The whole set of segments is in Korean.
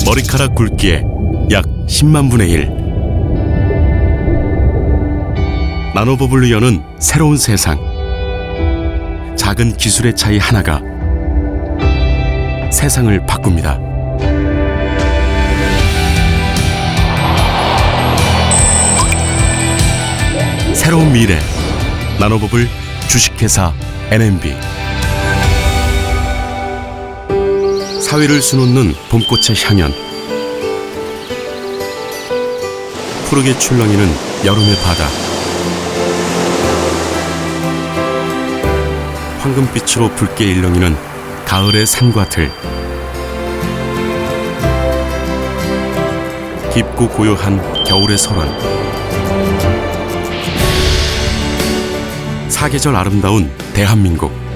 머리카락 굵기의 약 10만 분의 1. 나노버블로 여는 새로운 세상. 작은 기술의 차이 하나가 세상을 바꿉니다. 새로운 미래, 나노버블 주식회사 NMB. 사위를 수놓는 봄꽃의 향연, 푸르게 출렁이는 여름의 바다, 황금빛으로 붉게 일렁이는 가을의 산과 들, 깊고 고요한 겨울의 설원, 사계절 아름다운 대한민국.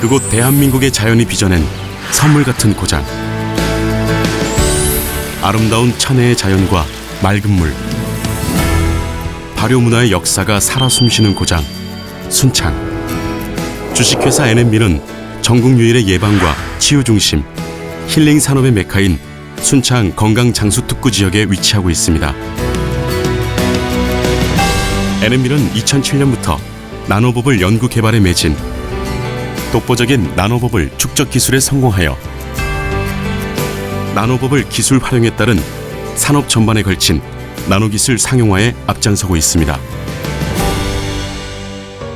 그곳 대한민국의 자연이 빚어낸 선물 같은 고장. 아름다운 천혜의 자연과 맑은 물, 발효 문화의 역사가 살아 숨쉬는 고장 순창. 주식회사 NMB는 전국 유일의 예방과 치유 중심, 힐링 산업의 메카인 순창 건강 장수 특구 지역에 위치하고 있습니다. NMB는 2007년부터 나노버블 연구 개발에 매진, 독보적인 나노버블 축적 기술에 성공하여 나노버블 기술 활용에 따른 산업 전반에 걸친 나노기술 상용화에 앞장서고 있습니다.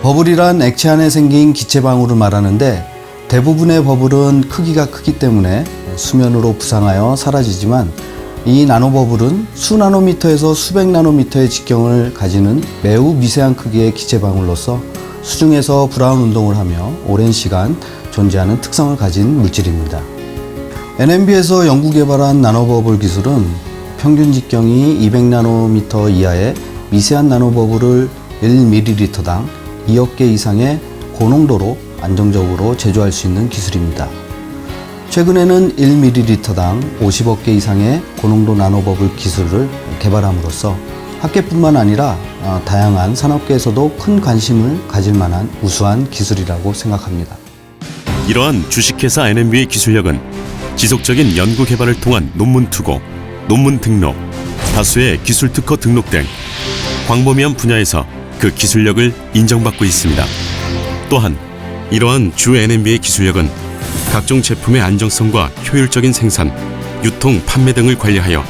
버블이란 액체 안에 생긴 기체방울을 말하는데, 대부분의 버블은 크기가 크기 때문에 수면으로 부상하여 사라지지만, 이 나노버블은 수나노미터에서 수백 나노미터의 직경을 가지는 매우 미세한 크기의 기체방울로서 수중에서 브라운 운동을 하며 오랜 시간 존재하는 특성을 가진 물질입니다. NMB에서 연구 개발한 나노버블 기술은 평균 직경이 200나노미터 이하의 미세한 나노버블을 1ml당 2억 개 이상의 고농도로 안정적으로 제조할 수 있는 기술입니다. 최근에는 1ml당 50억 개 이상의 고농도 나노버블 기술을 개발함으로써 학계뿐만 아니라 다양한 산업계에서도 큰 관심을 가질 만한 우수한 기술이라고 생각합니다. 이러한 주식회사 NMB의 기술력은 지속적인 연구 개발을 통한 논문 투고, 논문 등록, 다수의 기술 특허 등록 등 광범위한 분야에서 그 기술력을 인정받고 있습니다. 또한 이러한 주 NMB의 기술력은 각종 제품의 안정성과 효율적인 생산, 유통, 판매 등을 관리하여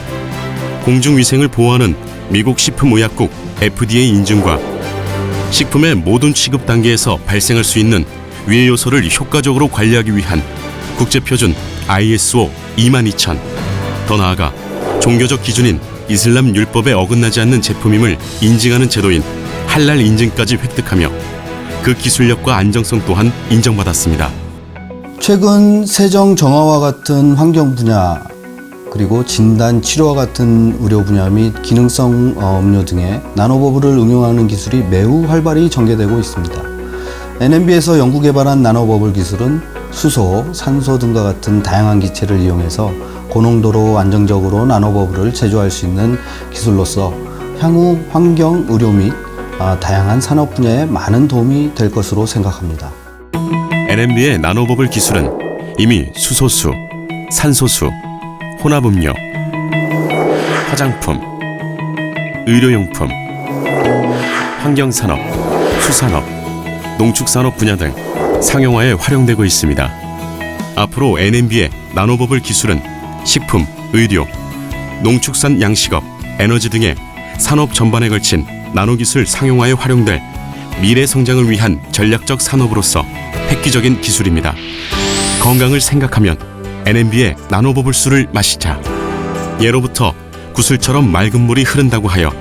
공중위생을 보호하는 미국 식품의약국 FDA 인증과 식품의 모든 취급 단계에서 발생할 수 있는 위해 요소를 효과적으로 관리하기 위한 국제표준 ISO 22000, 더 나아가 종교적 기준인 이슬람 율법에 어긋나지 않는 제품임을 인증하는 제도인 할랄 인증까지 획득하며 그 기술력과 안정성 또한 인정받았습니다. 최근 세정 정화와 같은 환경 분야, 그리고 진단 치료와 같은 의료 분야 및 기능성 음료 등의 나노버블을 응용하는 기술이 매우 활발히 전개되고 있습니다. NMB에서 연구 개발한 나노버블 기술은 수소, 산소 등과 같은 다양한 기체를 이용해서 고농도로 안정적으로 나노버블을 제조할 수 있는 기술로서 향후 환경, 의료 및 다양한 산업 분야에 많은 도움이 될 것으로 생각합니다. NMB의 나노버블 기술은 이미 수소수, 산소수, 혼합음료, 화장품, 의료용품, 환경산업, 수산업, 농축산업 분야 등 상용화에 활용되고 있습니다. 앞으로 NMB의 나노버블 기술은 식품, 의료, 농축산 양식업, 에너지 등의 산업 전반에 걸친 나노기술 상용화에 활용될 미래 성장을 위한 전략적 산업으로서 획기적인 기술입니다. 건강을 생각하면 NMB의 나노버블수를 마시자. 예로부터 구슬처럼 맑은 물이 흐른다고 하여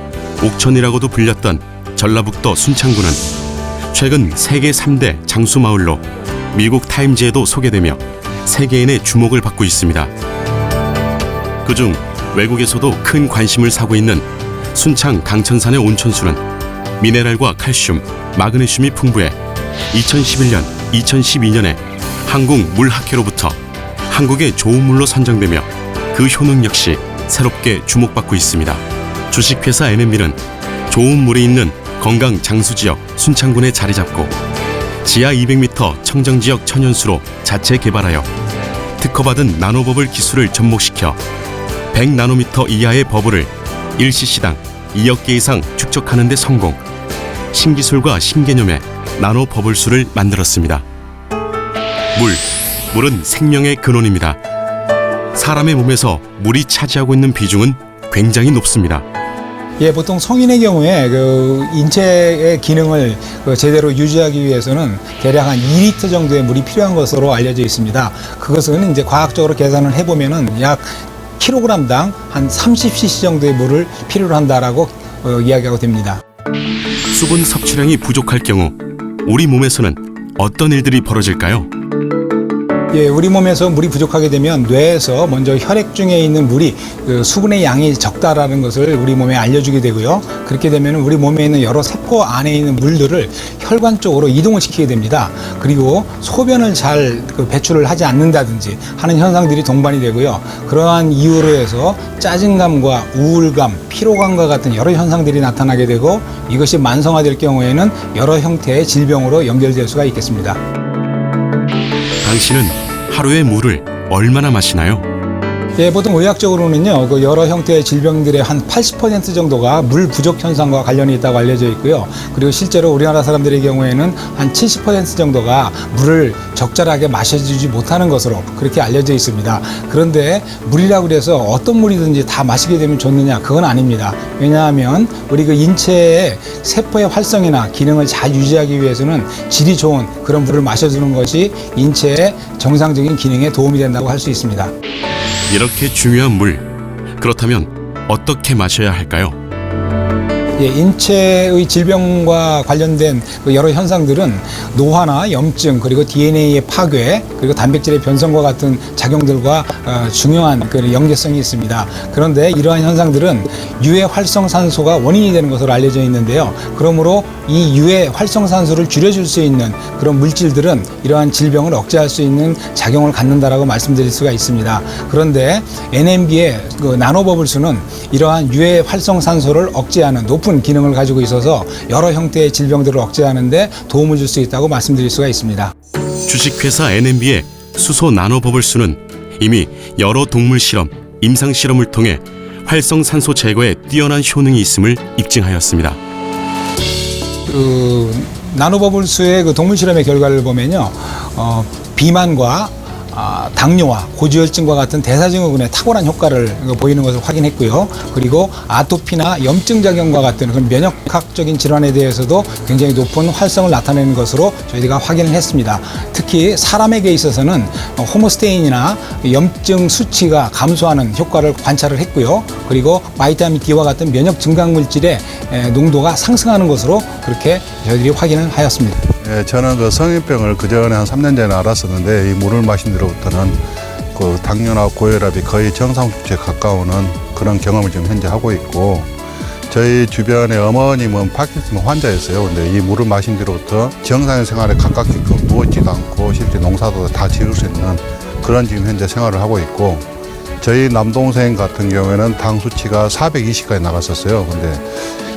옥천이라고도 불렸던 전라북도 순창군은 최근 세계 3대 장수마을로 미국 타임즈에도 소개되며 세계인의 주목을 받고 있습니다. 그중 외국에서도 큰 관심을 사고 있는 순창 강천산의 온천수는 미네랄과 칼슘, 마그네슘이 풍부해 2011년, 2012년에 한국 물학회로부터 한국의 좋은 물로 선정되며 그 효능 역시 새롭게 주목받고 있습니다. 주식회사 NMB는 좋은 물이 있는 건강 장수지역 순창군에 자리 잡고 지하 200m 청정지역 천연수로 자체 개발하여 특허받은 나노버블 기술을 접목시켜 100나노미터 이하의 버블을 1cc당 2억 개 이상 축적하는 데 성공. 신기술과 신개념의 나노버블수를 만들었습니다. 물은 생명의 근원입니다. 사람의 몸에서 물이 차지하고 있는 비중은 굉장히 높습니다. 예, 보통 성인의 경우에 그 인체의 기능을 제대로 유지하기 위해서는 대략 한 2리터 정도의 물이 필요한 것으로 알려져 있습니다. 그것은 이제 과학적으로 계산을 해보면은 약 킬로그램당 한 30cc 정도의 물을 필요로 한다라고 이야기하고 됩니다. 수분 섭취량이 부족할 경우 우리 몸에서는 어떤 일들이 벌어질까요? 예, 우리 몸에서 물이 부족하게 되면 뇌에서 먼저 혈액 중에 있는 물이 수분의 양이 적다라는 것을 우리 몸에 알려주게 되고요. 그렇게 되면 우리 몸에 있는 여러 세포 안에 있는 물들을 혈관 쪽으로 이동을 시키게 됩니다. 그리고 소변을 잘 배출을 하지 않는다든지 하는 현상들이 동반이 되고요. 그러한 이유로 해서 짜증감과 우울감, 피로감과 같은 여러 현상들이 나타나게 되고 이것이 만성화될 경우에는 여러 형태의 질병으로 연결될 수가 있겠습니다. 당신은 하루에 물을 얼마나 마시나요? 예, 보통 의학적으로는요, 그 여러 형태의 질병들의 한 80% 정도가 물 부족 현상과 관련이 있다고 알려져 있고요. 그리고 실제로 우리나라 사람들의 경우에는 한 70% 정도가 물을 적절하게 마셔주지 못하는 것으로 그렇게 알려져 있습니다. 그런데 물이라고 해서 어떤 물이든지 다 마시게 되면 좋느냐? 그건 아닙니다. 왜냐하면 우리 그 인체의 세포의 활성이나 기능을 잘 유지하기 위해서는 질이 좋은 그런 물을 마셔주는 것이 인체의 정상적인 기능에 도움이 된다고 할 수 있습니다. 이렇게 중요한 물, 그렇다면 어떻게 마셔야 할까요? 예, 인체의 질병과 관련된 그 여러 현상들은 노화나 염증 그리고 DNA의 파괴 그리고 단백질의 변성과 같은 작용들과 중요한 그 연계성이 있습니다. 그런데 이러한 현상들은 유해 활성산소가 원인이 되는 것으로 알려져 있는데요. 그러므로 이 유해 활성산소를 줄여줄 수 있는 그런 물질들은 이러한 질병을 억제할 수 있는 작용을 갖는다라고 말씀드릴 수가 있습니다. 그런데 NMB의 그 나노버블수는 이러한 유해 활성산소를 억제하는 높은 기능을 가지고 있어서 여러 형태의 질병들을 억제하는 데 도움을 줄 수 있다고 말씀드릴 수가 있습니다. 주식회사 NMB의 수소 나노버블수는 이미 여러 동물 실험, 임상 실험을 통해 활성산소 제거에 뛰어난 효능이 있음을 입증하였습니다. 나노버블수의 그 동물 실험의 결과를 보면요, 비만과 당뇨와 고지혈증과 같은 대사증후군에 탁월한 효과를 보이는 것을 확인했고요. 그리고 아토피나 염증 작용과 같은 그런 면역학적인 질환에 대해서도 굉장히 높은 활성을 나타내는 것으로 저희가 확인을 했습니다. 특히 사람에게 있어서는 호모스테인이나 염증 수치가 감소하는 효과를 관찰을 했고요. 그리고 바이타민 D와 같은 면역 증강 물질의 농도가 상승하는 것으로 그렇게 저희들이 확인을 하였습니다. 예, 저는 그 성인병을 그전에 한 3년 전에 알았었는데 이 물을 마신 뒤로부터는 그 당뇨나 고혈압이 거의 정상 수치에 가까우는 그런 경험을 지금 현재 하고 있고 저희 주변의 어머님은 파킨슨 환자였어요. 근데 이 물을 마신 뒤로부터 정상의 생활에 가깝게끔 누워있지도 않고 실제 농사도 다 지을 수 있는 그런 지금 현재 생활을 하고 있고 저희 남동생 같은 경우에는 당 수치가 420까지 나갔었어요. 근데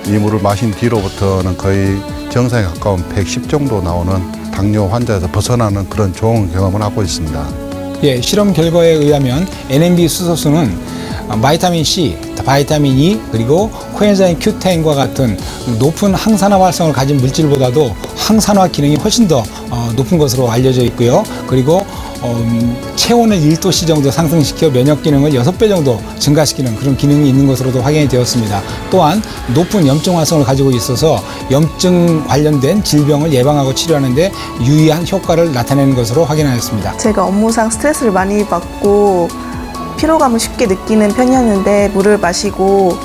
이 물을 마신 뒤로부터는 거의 정상에 가까운 110 정도 나오는 당뇨 환자에서 벗어나는 그런 좋은 경험을 하고 있습니다. 예, 실험 결과에 의하면 NMB 수소수는 바이타민 C, 바이타민 E 그리고 코엔자임 Q10과 같은 높은 항산화 활성을 가진 물질보다도 항산화 기능이 훨씬 더 높은 것으로 알려져 있고요. 그리고 체온을 1도씨 정도 상승시켜 면역 기능을 6배 정도 증가시키는 그런 기능이 있는 것으로도 확인이 되었습니다. 또한 높은 염증 활성을 가지고 있어서 염증 관련된 질병을 예방하고 치료하는 데 유의한 효과를 나타내는 것으로 확인하였습니다. 제가 업무상 스트레스를 많이 받고 피로감을 쉽게 느끼는 편이었는데 물을 마시고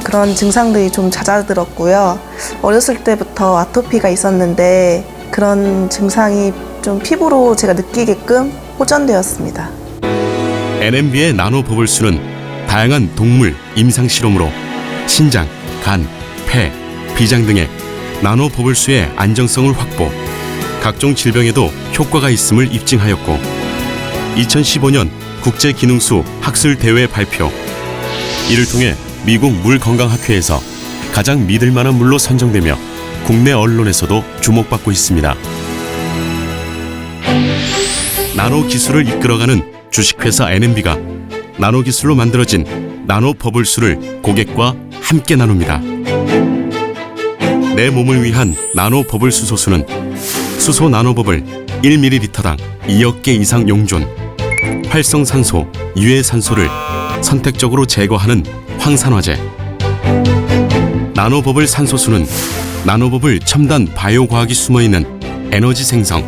그런 증상들이 좀 잦아들었고요. 어렸을 때부터 아토피가 있었는데 그런 증상이 좀 피부로 제가 느끼게끔 호전되었습니다. NMB의 나노버블수는 다양한 동물 임상 실험으로 신장, 간, 폐, 비장 등의 나노버블수의 안정성을 확보, 각종 질병에도 효과가 있음을 입증하였고 2015년 국제기능수 학술대회 발표, 이를 통해 미국 물건강학회에서 가장 믿을만한 물로 선정되며 국내 언론에서도 주목받고 있습니다. 나노 기술을 이끌어가는 주식회사 NMB가 나노 기술로 만들어진 나노 버블수를 고객과 함께 나눕니다. 내 몸을 위한 나노 버블 수소수는 수소 나노버블 1ml당 2억 개 이상 용존, 활성산소, 유해산소를 선택적으로 제거하는 황산화제. 나노버블 산소수는 나노버블 첨단 바이오 과학이 숨어있는 에너지 생성,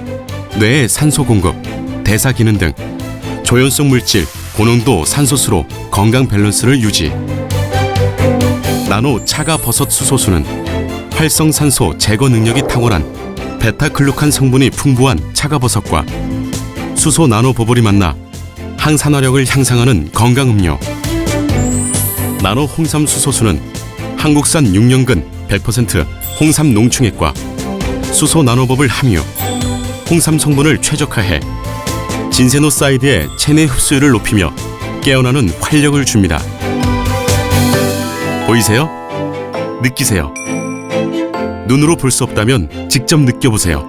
뇌의 산소 공급, 대사 기능 등 조연성 물질, 고농도 산소수로 건강 밸런스를 유지. 나노 차가 버섯 수소수는 활성산소 제거 능력이 탁월한 베타글루칸 성분이 풍부한 차가버섯과 수소 나노버블이 만나 항산화력을 향상하는 건강음료. 나노 홍삼 수소수는 한국산 6년근 100% 홍삼 농축액과 수소 나노버블 함유, 홍삼 성분을 최적화해 진세노사이드의 체내 흡수율을 높이며 깨어나는 활력을 줍니다. 보이세요? 느끼세요. 눈으로 볼 수 없다면 직접 느껴보세요.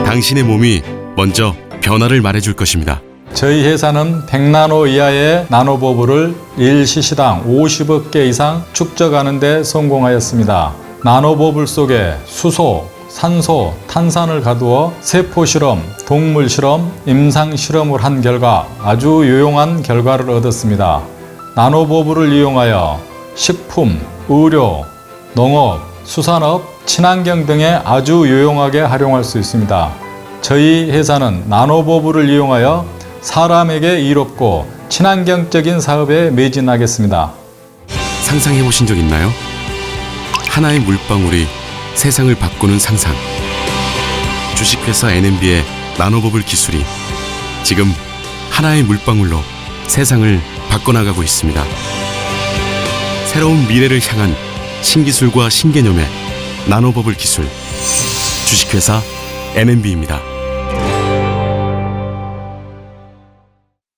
당신의 몸이 먼저 변화를 말해줄 것입니다. 저희 회사는 100나노 이하의 나노버블을 1cc당 50억 개 이상 축적하는 데 성공하였습니다. 나노버블 속에 수소, 산소, 탄산을 가두어 세포 실험, 동물 실험, 임상 실험을 한 결과 아주 유용한 결과를 얻었습니다. 나노버블을 이용하여 식품, 의료, 농업, 수산업, 친환경 등에 아주 유용하게 활용할 수 있습니다. 저희 회사는 나노버블을 이용하여 사람에게 이롭고 친환경적인 사업에 매진하겠습니다. 상상해 보신 적 있나요? 하나의 물방울이 세상을 바꾸는 상상. 주식회사 NMB의 나노버블 기술이 지금 하나의 물방울로 세상을 바꿔나가고 있습니다. 새로운 미래를 향한 신기술과 신개념의 나노버블 기술. 주식회사 NMB입니다.